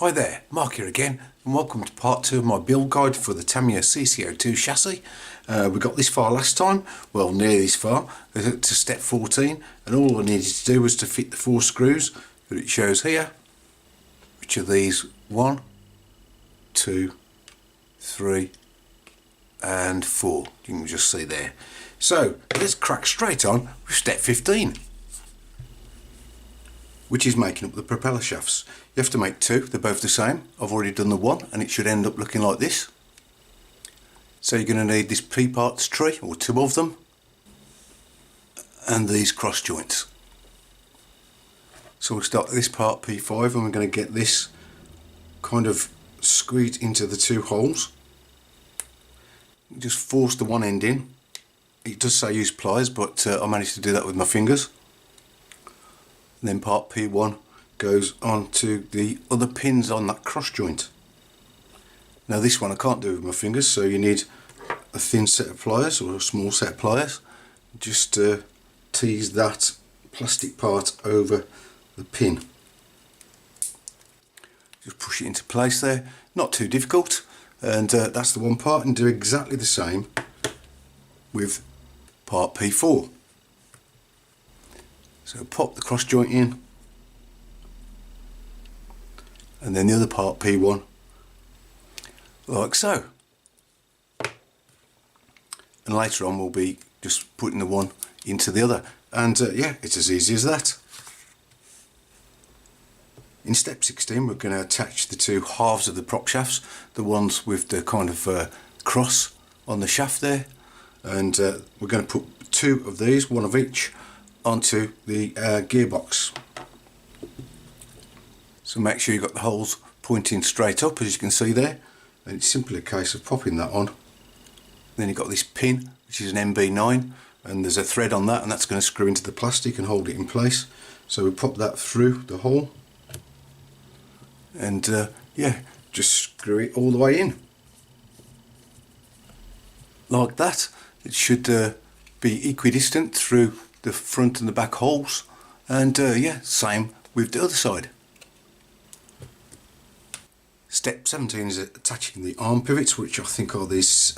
Hi there, Mark here again, and welcome to part 2 of my build guide for the Tamiya CC-02 chassis. We got this far last time, well near this far, to step 14, and all I needed to do was to fit the 4 screws that it shows here, which are these 1, 2, 3 and 4, you can just see there. So let's crack straight on with step 15. Which is making up the propeller shafts. You have to make 2, they're both the same. I've already done the 1 and it should end up looking like this. So you're going to need this P-parts tree, or 2 of them, and these cross joints. So we'll start this part P5 and we're going to get this kind of squeezed into the 2 holes. Just force the one end in. It does say use pliers, but I managed to do that with my fingers. And then part P1 goes on to the other pins on that cross joint. Now this one I can't do with my fingers, so you need a thin set of pliers or a small set of pliers. Just tease that plastic part over the pin. Just push it into place there, not too difficult, and that's the one part, and do exactly the same with part P4. So pop the cross joint in, and then the other part P1, like so. And later on we'll be just putting the one into the other, and yeah, it's as easy as that. In step 16 we're going to attach the 2 halves of the prop shafts, the ones with the kind of cross on the shaft there, and we're going to put 2 of these, 1 of each, onto the gearbox. So make sure you've got the holes pointing straight up, as you can see there, and it's simply a case of popping that on. Then you've got this pin, which is an MB9, and there's a thread on that, and that's going to screw into the plastic and hold it in place. So we pop that through the hole, and yeah, just screw it all the way in like that. It should be equidistant through the front and the back holes, and yeah, same with the other side. Step 17 is attaching the arm pivots, which I think are these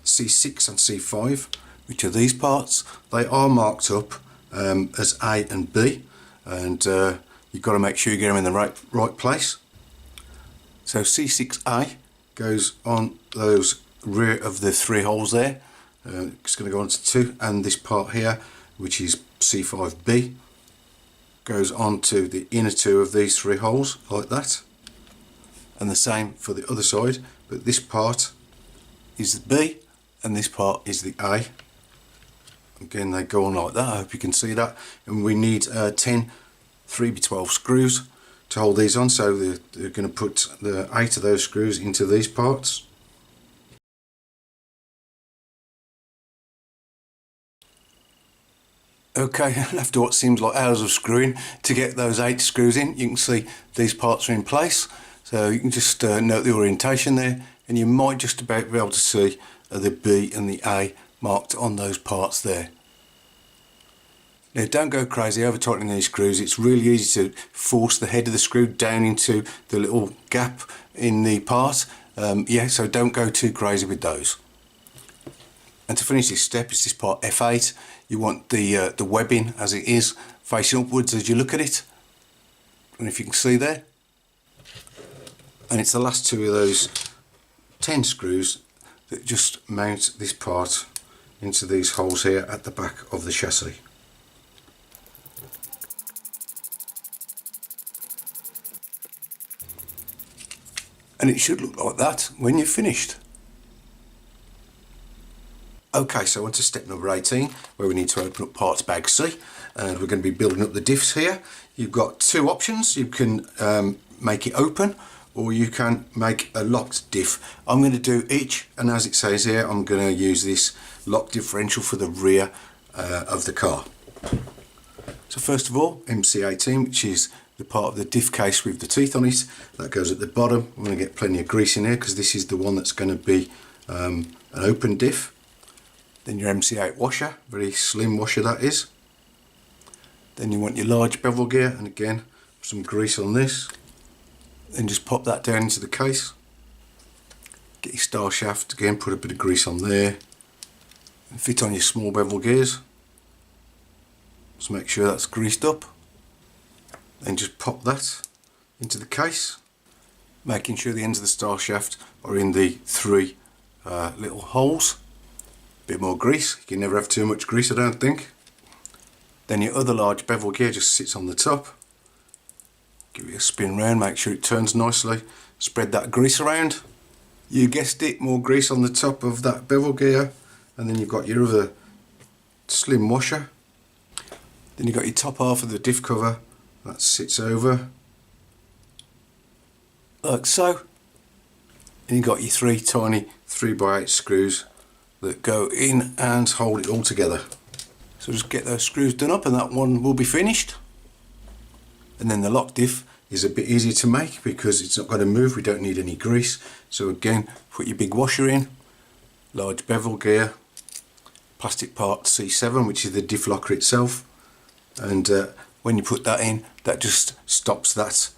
C6 and C5, which are these parts. They are marked up as A and B, and you've got to make sure you get them in the right place. So C6A goes on those rear of the 3 holes there. It's going to go on to 2, and this part here, which is C5B, goes on to the inner 2 of these 3 holes like that, and the same for the other side, but this part is the B and this part is the A. Again, they go on like that. I hope you can see that, and we need 10 3x12 screws to hold these on, so they're going to put the 8 of those screws into these parts. Okay, after what seems like hours of screwing to get those 8 screws in, you can see these parts are in place. So you can just note the orientation there, and you might just about be able to see the B and the A marked on those parts there. Now don't go crazy over tightening these screws. It's really easy to force the head of the screw down into the little gap in the part. Yeah, so don't go too crazy with those. And to finish this step is this part F8. You want the webbing as it is facing upwards as you look at it, and if you can see there, and it's the last 2 of those 10 screws that just mount this part into these holes here at the back of the chassis. And it should look like that when you're finished. Okay, so on to step number 18, where we need to open up parts bag C, and we're going to be building up the diffs here. You've got 2 options. You can make it open, or you can make a locked diff. I'm going to do each, and as it says here, I'm going to use this lock differential for the rear of the car. So first of all, MC18, which is the part of the diff case with the teeth on it, that goes at the bottom. I'm going to get plenty of grease in here because this is the one that's going to be an open diff. Then your MC8 washer, very slim washer that is. Then you want your large bevel gear, and again some grease on this. Then just pop that down into the case. Get your star shaft again, put a bit of grease on there and fit on your small bevel gears. Just make sure that's greased up. Then just pop that into the case, making sure the ends of the star shaft are in the three little holes. Bit more grease, you can never have too much grease I don't think. Then your other large bevel gear just sits on the top. Give it a spin round, make sure it turns nicely, spread that grease around. You guessed it, more grease on the top of that bevel gear, and then you've got your other slim washer. Then you've got your top half of the diff cover, that sits over like so. And you've got your three tiny 3x8 screws that go in and hold it all together. So just get those screws done up and that one will be finished. And then the lock diff is a bit easier to make because it's not going to move, we don't need any grease. So again, put your big washer in, large bevel gear, plastic part C7, which is the diff locker itself, and when you put that in, that just stops that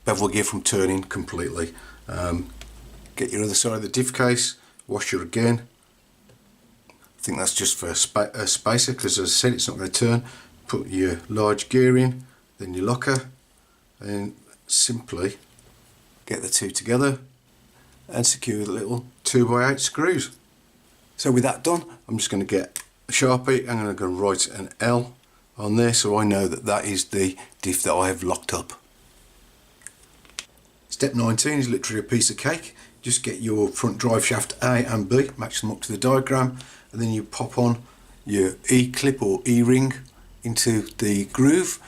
bevel gear from turning completely. Get your other side of the diff case, washer again. I think that's just for a spacer because, as I said, it's not going to turn. Put your large gear in, then your locker, and simply get the two together and secure the little 2x8 screws. So with that done, I'm just going to get a Sharpie and I'm going to write an L on there so I know that that is the diff that I have locked up. Step 19 is literally a piece of cake. Just get your front drive shaft A and B, match them up to the diagram, and then you pop on your E-clip or E-ring into the groove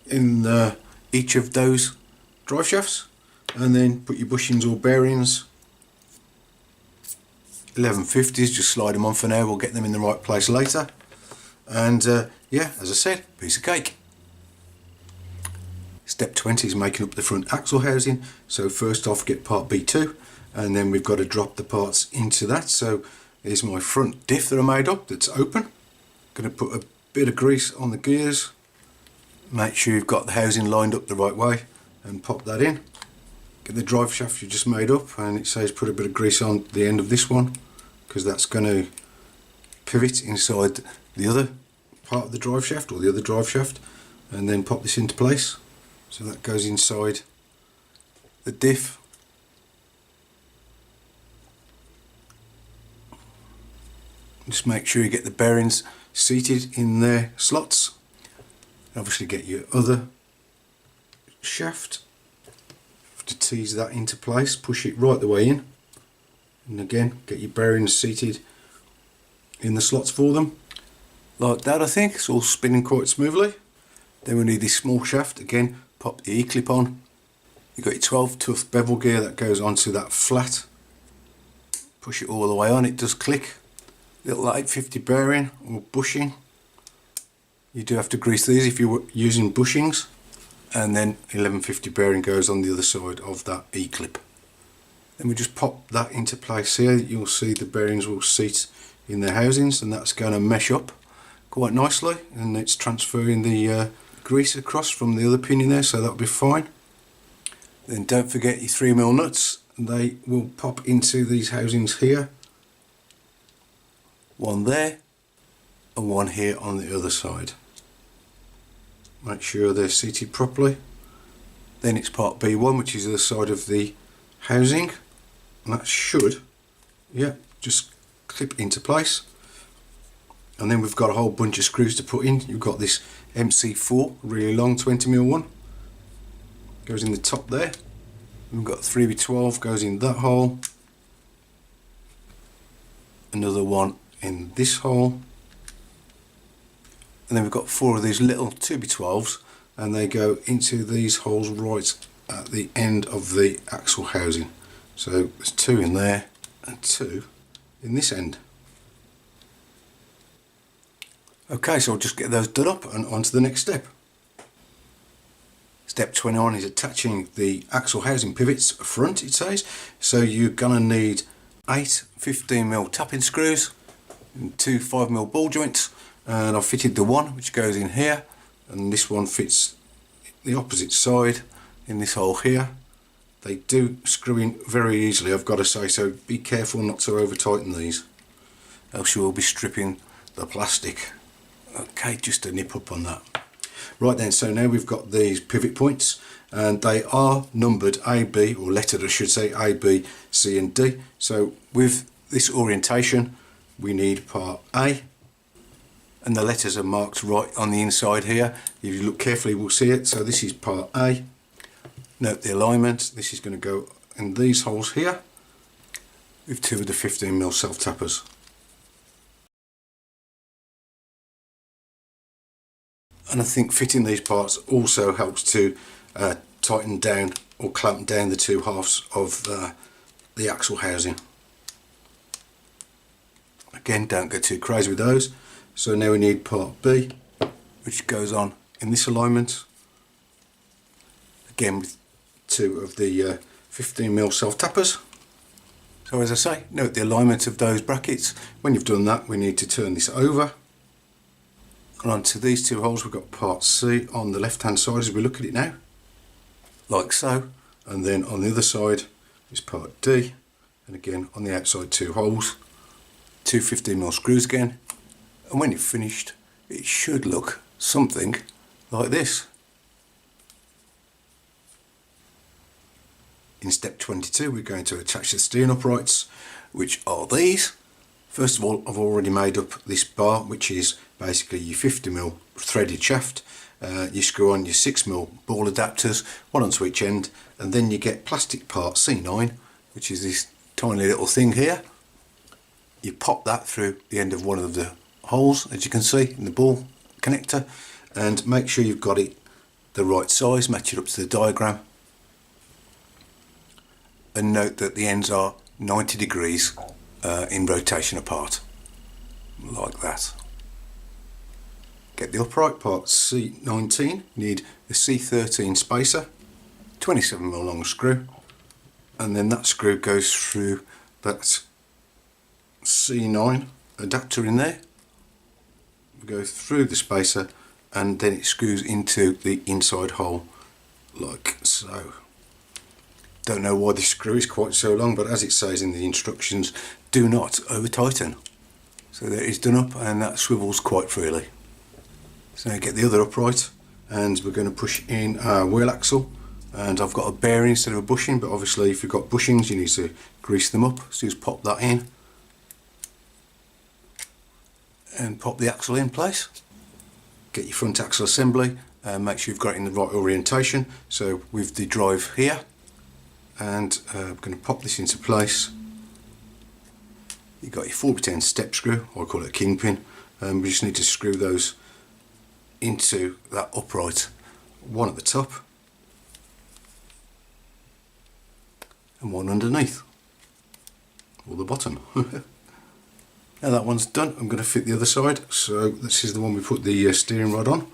in each of those drive shafts, and then put your bushings or bearings, 1150s, just slide them on for now, we'll get them in the right place later. And yeah, as I said, piece of cake. Step 20 is making up the front axle housing. So first off, get part B2, and then we've got to drop the parts into that. So here's my front diff that I made up that's open. Going to put a bit of grease on the gears, make sure you've got the housing lined up the right way, and pop that in. Get the drive shaft you just made up, and it says put a bit of grease on the end of this one because that's going to pivot inside the other part of the drive shaft, or the other drive shaft, and then pop this into place. So that goes inside the diff. Just make sure you get the bearings seated in their slots. Obviously get your other shaft to tease that into place, push it right the way in, and again get your bearings seated in the slots for them like that. I think it's all spinning quite smoothly. Then we need this small shaft, again pop the E-clip on. You've got your 12 tooth bevel gear that goes onto that flat, push it all the way on, it does click. Little 850 bearing or bushing, you do have to grease these if you're using bushings, and then 1150 bearing goes on the other side of that E-clip. Then we just pop that into place here. You'll see the bearings will seat in their housings, and that's going to mesh up quite nicely, and it's transferring the grease across from the other pin in there, so that'll be fine. Then don't forget your 3mm nuts, they will pop into these housings here. One there and one here on the other side. Make sure they're seated properly. Then it's part B1, which is the other side of the housing, and that should, yeah, just clip into place. And then we've got a whole bunch of screws to put in. You've got this MC4, really long 20mm one, goes in the top there. We've got 3B12 goes in that hole, another one in this hole, and then we've got 4 of these little 2B12s, and they go into these holes right at the end of the axle housing. So there's 2 in there and 2 in this end. Okay, so I'll just get those done up and on to the next step. Step 21 is attaching the axle housing pivots front, it says. So you're going to need 8 15mm tapping screws and 2 5mm ball joints, and I've fitted the one which goes in here, and this one fits the opposite side in this hole here, They do screw in very easily, I've got to say, so be careful not to over tighten these, else you will be stripping the plastic. Okay, just a nip up on that. Right then, so now we've got these pivot points, and they are numbered A, B, or lettered I should say, A, B, C and D. So with this orientation we need part A, and the letters are marked right on the inside here. If you look carefully we'll see it. So this is part A. Note the alignment, this is going to go in these holes here with 2 of the 15mm self-tappers. And I think fitting these parts also helps to tighten down or clamp down the 2 halves of the axle housing. Again, don't go too crazy with those. So now we need part B, which goes on in this alignment, again with 2 of the 15mm self-tappers. So as I say, note the alignment of those brackets. When you've done that, we need to turn this over. And onto these 2 holes we've got part C on the left hand side as we look at it now, like so, and then on the other side is part D, and again on the outside 2 holes, 2 15mm screws again, and when you've finished it should look something like this. In step 22 we're going to attach the steering uprights, which are these. First of all, I've already made up this bar, which is basically your 50mm threaded shaft. You screw on your 6mm ball adapters, one onto each end, and then you get plastic part C9, which is this tiny little thing here. You pop that through the end of one of the holes, as you can see, in the ball connector, and make sure you've got it the right size, match it up to the diagram. And note that the ends are 90 degrees in rotation apart, like that. Get the upright part C19, need a C13 spacer, 27mm long screw, and then that screw goes through that C9 adapter in there, goes through the spacer, and then it screws into the inside hole like so. Don't know why this screw is quite so long, but as it says in the instructions, do not over tighten. So there it's done up, and that swivels quite freely. So now get the other upright, and we're going to push in our wheel axle, and I've got a bearing instead of a bushing, but obviously if you've got bushings you need to grease them up. So just pop that in and pop the axle in place. Get your front axle assembly and make sure you've got it in the right orientation. So with the drive here, and we're going to pop this into place. You've got your 4x10 step screw, or I call it a kingpin. We just need to screw those into that upright, one at the top and one underneath, or the bottom. Now that one's done, I'm going to fit the other side. So this is the one we put the steering rod on.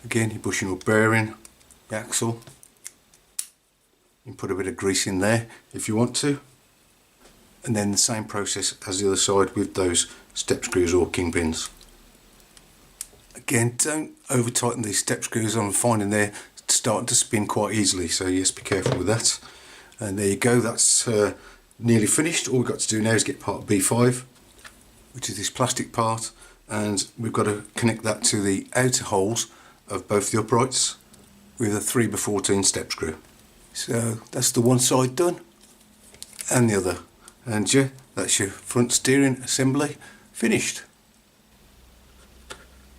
Again, your bushing or bearing, the axle. You can put a bit of grease in there if you want to. And then the same process as the other side with those step screws or kingpins. Again, don't over tighten these step screws. I'm finding they're starting to spin quite easily, so yes, be careful with that. And there you go, that's nearly finished. All we've got to do now is get part B5, which is this plastic part, and we've got to connect that to the outer holes of both the uprights with a 3x14 step screw. So that's the one side done, and the other, and yeah, that's your front steering assembly finished.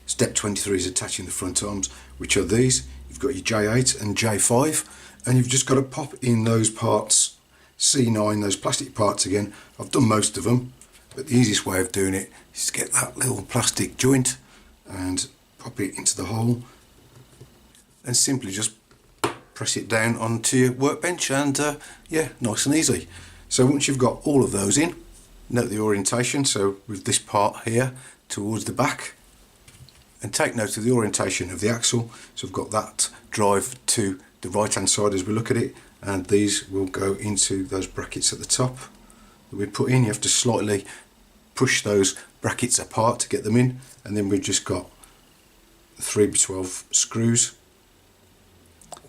Step 23 is attaching the front arms, which are these. You've got your J8 and J5, and you've just got to pop in those parts C9, those plastic parts again. I've done most of them, but the easiest way of doing it is to get that little plastic joint and pop it into the hole, and simply just press it down onto your workbench, and yeah, nice and easy. So once you've got all of those in, note the orientation. So with this part here towards the back, and take note of the orientation of the axle. So we've got that drive to the right hand side as we look at it, and these will go into those brackets at the top that we put in. You have to slightly push those brackets apart to get them in, and then we've just got 3x12 screws.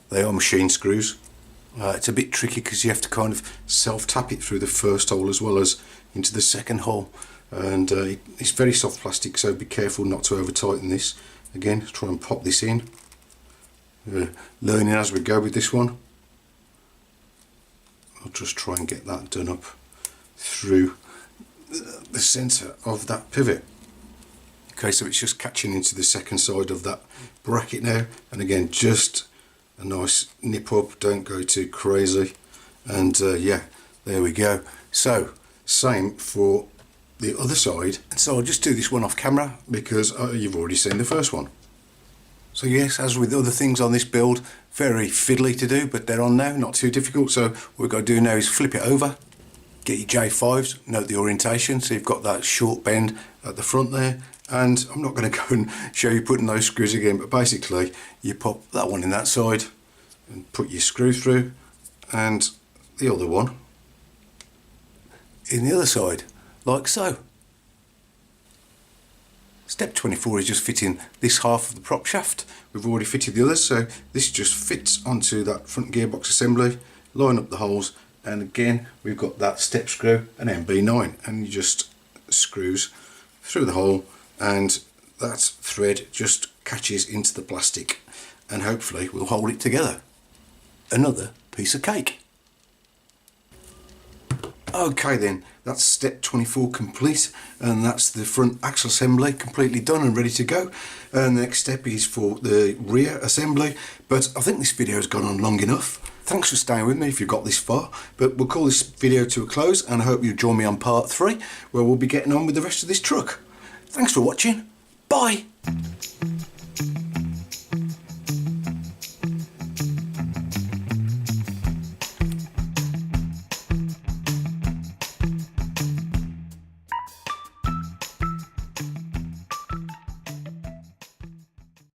They are machine screws, It's a bit tricky because you have to kind of self-tap it through the first hole as well as into the second hole, and it's very soft plastic, so be careful not to over tighten this. Again, try and pop this in. Learning as we go with this one. I'll just try and get that done up through the centre of that pivot. Okay, so it's just catching into the second side of that bracket now, and again just a nice nip up, don't go too crazy, and yeah, there we go. So same for the other side, and so I'll just do this one off camera because you've already seen the first one. So yes, as with other things on this build, very fiddly to do, but they're on now, not too difficult. So what we've got to do now is flip it over, get your J5s, note the orientation, so you've got that short bend at the front there. And I'm not going to go and show you putting those screws again, but basically you pop that one in that side and put your screw through, and the other one in the other side, like so. Step 24 is just fitting this half of the prop shaft. We've already fitted the others, so this just fits onto that front gearbox assembly, line up the holes, and again we've got that step screw, an MB9, and you just screws through the hole, and that thread just catches into the plastic and hopefully we'll hold it together. Another piece of cake. Okay then, that's step 24 complete, and that's the front axle assembly completely done and ready to go. And the next step is for the rear assembly, but I think this video has gone on long enough. Thanks for staying with me if you've got this far, but we'll call this video to a close, and I hope you'll join me on part 3 where we'll be getting on with the rest of this truck. Thanks for watching. Bye.